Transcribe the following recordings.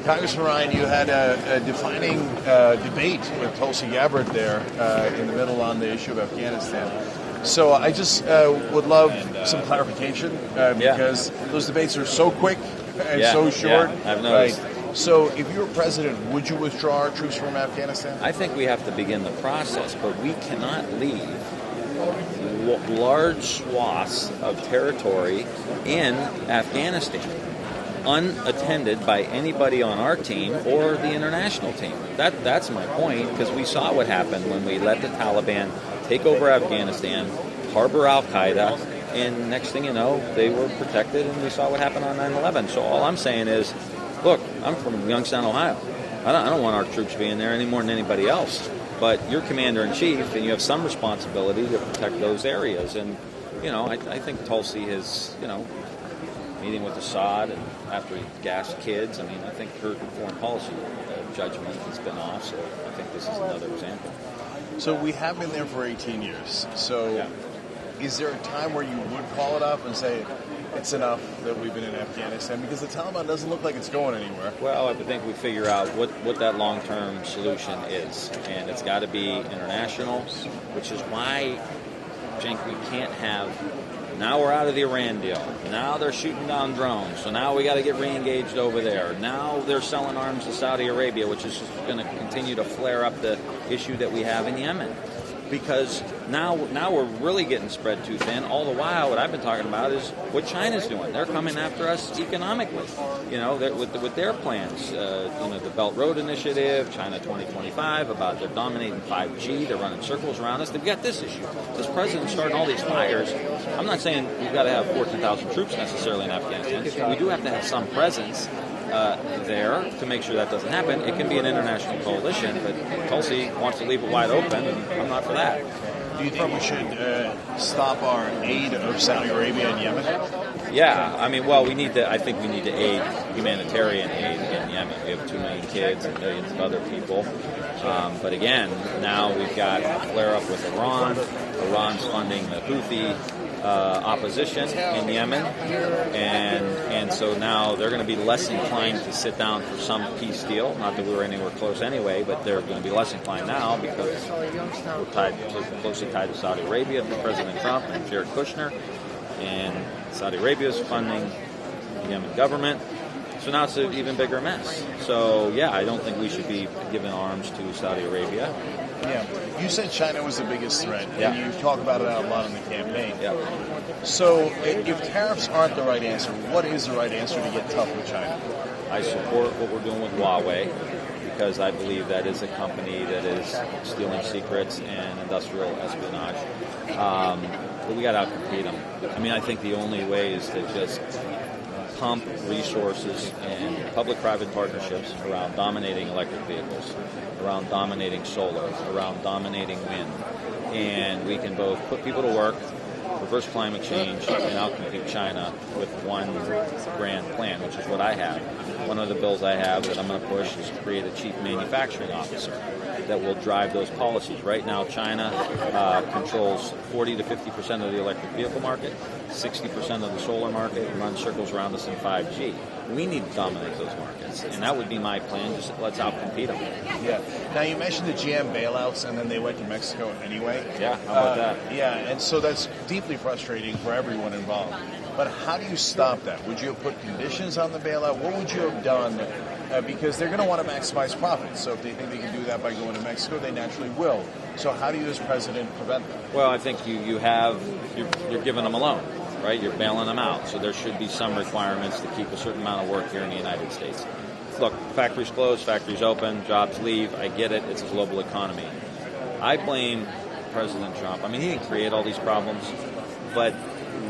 Congressman Ryan, you had a defining debate with Tulsi Gabbard there in the middle on the issue of Afghanistan. So I just would love some clarification because those debates are so quick and so short. Yeah, I've noticed. Right? So if you were president, would you withdraw our troops from Afghanistan? I think we have to begin the process, but we cannot leave large swaths of territory in Afghanistan unattended by anybody on our team or the international team. That's my point, because we saw what happened when we let the Taliban take over Afghanistan, harbor Al-Qaeda, and next thing you know, they were protected, and we saw what happened on 9/11. So all I'm saying is, look, I'm from Youngstown, Ohio. I don't want our troops being there any more than anybody else. But you're commander-in-chief, and you have some responsibility to protect those areas. And, I think Tulsi is, meeting with Assad and after he gassed kids. I mean, I think her foreign policy judgment has been off, so I think this is another example. So we have been there for 18 years. So is there a time where you would call it up and say, it's enough that we've been in Afghanistan? Because the Taliban doesn't look like it's going anywhere. Well, I think we figure out what that long-term solution is. And it's got to be international, which is why, Cenk, we can't have... Now we're out of the Iran deal. Now they're shooting down drones. So now we got to get re-engaged over there. Now they're selling arms to Saudi Arabia, which is just going to continue to flare up the issue that we have in Yemen. Because now we're really getting spread too thin. All the while, what I've been talking about is what China's doing. They're coming after us economically, with their plans. The Belt Road Initiative, China 2025, about they're dominating 5G. They're running circles around us. They've got this issue. This president's starting all these fires. I'm not saying we've got to have 14,000 troops necessarily in Afghanistan. We do have to have some presence there to make sure that doesn't happen. It can be an international coalition, but Tulsi wants to leave it wide open, and I'm not for that. Do you think we should stop our aid of Saudi Arabia and Yemen? Yeah, I mean, well, I think we need to aid humanitarian aid in Yemen. We have 2 million kids and millions of other people. But again, now we've got a flare-up with Iran. Iran's funding the Houthi opposition in Yemen, and so now they're going to be less inclined to sit down for some peace deal. Not that we were anywhere close anyway, but they're going to be less inclined now because we're closely tied to Saudi Arabia through President Trump and Jared Kushner, and Saudi Arabia is funding the Yemen government. So now it's an even bigger mess. So yeah, I don't think we should be giving arms to Saudi Arabia. Yeah. You said China was the biggest threat, and you talk about it out loud in the campaign. Yeah. So if tariffs aren't the right answer, what is the right answer to get tough with China? I support what we're doing with Huawei because I believe that is a company that is stealing secrets and industrial espionage. But we got to outcompete them. I mean, I think the only way is to just pump resources and public-private partnerships around dominating electric vehicles, around dominating solar, around dominating wind. And we can both put people to work, reverse climate change, and outcompete China with one grand plan, which is what I have. One of the bills I have that I'm going to push is to create a chief manufacturing officer that will drive those policies. Right now, China controls 40 to 50% of the electric vehicle market, 60% of the solar market, and runs circles around us in 5G. We need to dominate those markets, and that would be my plan. Just let's outcompete them. Yeah. Now, you mentioned the GM bailouts, and then they went to Mexico anyway. Yeah, how about that? Yeah, and so that's deeply frustrating for everyone involved. But how do you stop that? Would you have put conditions on the bailout? What would you have done? Because they're going to want to maximize profits. So if they think they can do that by going to Mexico, they naturally will. So how do you, as president, prevent that? Well, I think you're giving them a loan, right? You're bailing them out. So there should be some requirements to keep a certain amount of work here in the United States. Look, factories close, factories open, jobs leave. I get it. It's a global economy. I blame President Trump. I mean, he didn't create all these problems, but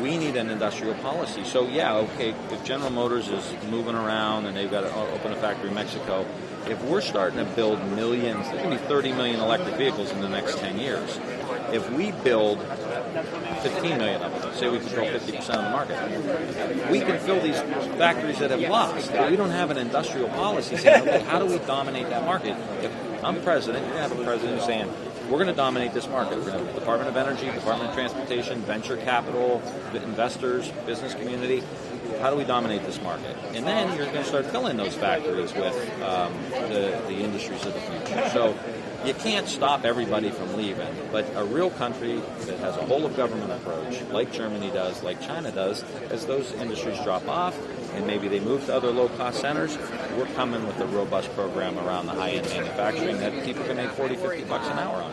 we need an industrial policy. So, yeah, okay, if General Motors is moving around and they've got to open a factory in Mexico, if we're starting to build millions, there's going to be 30 million electric vehicles in the next 10 years. If we build 15 million of them, say we control 50% of the market, we can fill these factories that have lost. But we don't have an industrial policy saying, okay, how do we dominate that market? If I'm president, you're going to have a president saying, we're going to dominate this market. We're going to have the Department of Energy, Department of Transportation, venture capital, investors, business community. how do we dominate this market? And then you're going to start filling those factories with the industries of the future. So you can't stop everybody from leaving, but a real country that has a whole-of-government approach, like Germany does, like China does, as those industries drop off and maybe they move to other low-cost centers, we're coming with a robust program around the high-end manufacturing that people can make $40, $50 an hour on.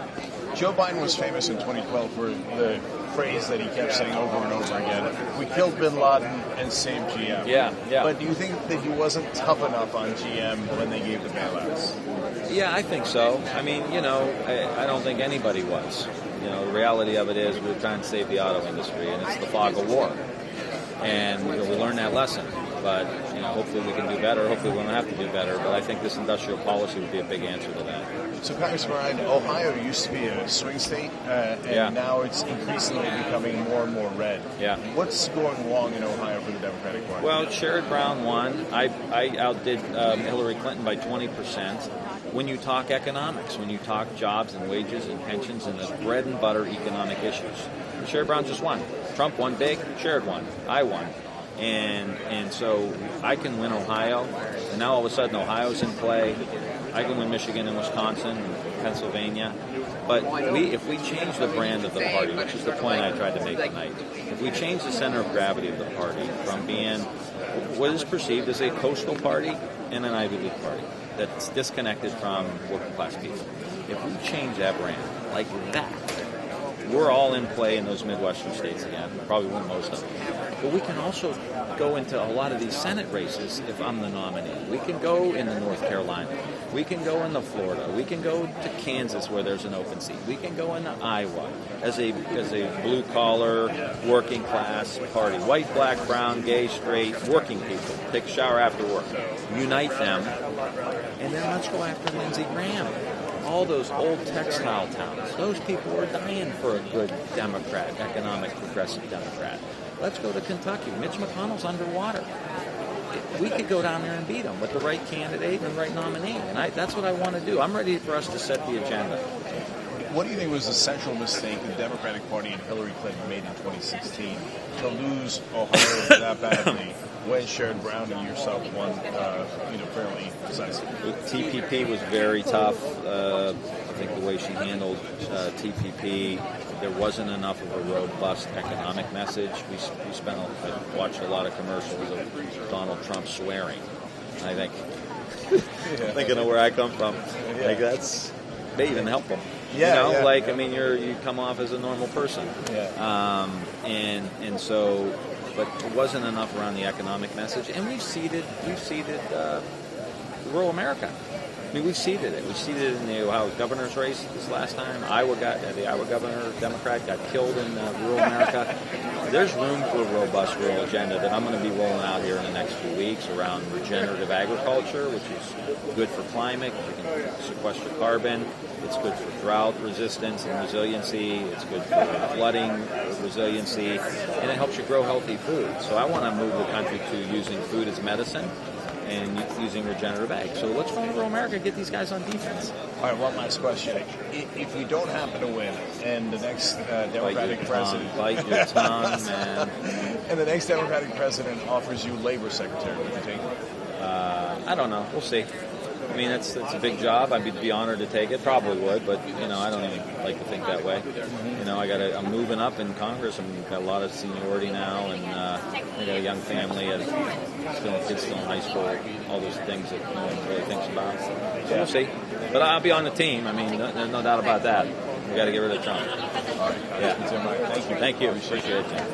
Joe Biden was famous in 2012 for the phrase that he kept saying over and over again: "We killed Bin Laden and saved GM." Yeah. But do you think that he wasn't tough enough on GM when they gave the bailouts? Yeah, I think so. I mean, I don't think anybody was. The reality of it is we're trying to save the auto industry, and it's the fog of war. And we learned that lesson. But hopefully we can do better. Hopefully we don't have to do better. But I think this industrial policy would be a big answer to that. So, Congressman Ryan, Ohio used to be a swing state, and now it's increasingly becoming more and more red. Yeah. What's going wrong in Ohio for the Democratic Party? Well, Sherrod Brown won. I outdid Hillary Clinton by 20%. When you talk economics, when you talk jobs and wages and pensions and the bread and butter economic issues, Sherrod Brown just won. Trump won big. Sherrod won. I won. And so I can win Ohio, and now all of a sudden Ohio's in play. I can win Michigan and Wisconsin and Pennsylvania. But if we change the brand of the party, which is the point I tried to make tonight, if we change the center of gravity of the party from being what is perceived as a coastal party and an Ivy League party that's disconnected from working class people, if we change that brand like that, we're all in play in those Midwestern states again. We'll probably win most of them. But we can also go into a lot of these Senate races if I'm the nominee. We can go into North Carolina. We can go into Florida. We can go to Kansas where there's an open seat. We can go into Iowa as a blue-collar, working-class party. White, black, brown, gay, straight, working people. Take a shower after work. Unite them. And then let's go after Lindsey Graham. All those old textile towns, those people are dying for a good Democrat, economic progressive Democrat. Let's go to Kentucky. Mitch McConnell's underwater. We could go down there and beat him with the right candidate and the right nominee. And that's what I want to do. I'm ready for us to set the agenda. What do you think was the central mistake the Democratic Party and Hillary Clinton made in 2016 to lose Ohio that badly when Sherrod Brown and yourself won, fairly decisively? TPP was very tough. I think the way she handled TPP, there wasn't enough of a robust economic message. I watched a lot of commercials of Donald Trump swearing. I think, thinking of where I come from, like that's may even help them. You come off as a normal person. Yeah. And so, but it wasn't enough around the economic message. And we've seeded rural America. I mean, we've seeded it. We seeded it in the Ohio governor's race this last time. the Iowa governor, Democrat, got killed in rural America. There's room for a robust rural agenda that I'm going to be rolling out here in the next few weeks around regenerative agriculture, which is good for climate. You can sequester carbon. It's good for drought resistance and resiliency. It's good for flooding resiliency. And it helps you grow healthy food. So I want to move the country to using food as medicine and using regenerative ag. So let's go to rural America and get these guys on defense. All right, one last question. If you don't happen to win and the next Democratic president... Bite your tongue, man. And the next Democratic president offers you labor secretary, would you take it? I don't know. We'll see. I mean, it's a big job. I'd be honored to take it. Probably would, but I don't even like to think that way. I'm moving up in Congress. I've got a lot of seniority now, and I got a young family, kids still in high school. All those things that no one really thinks about. So we'll see. But I'll be on the team. I mean, there's no doubt about that. We got to get rid of Trump. All right. Yeah. Thank you. Thank you. Appreciate it, Cenk.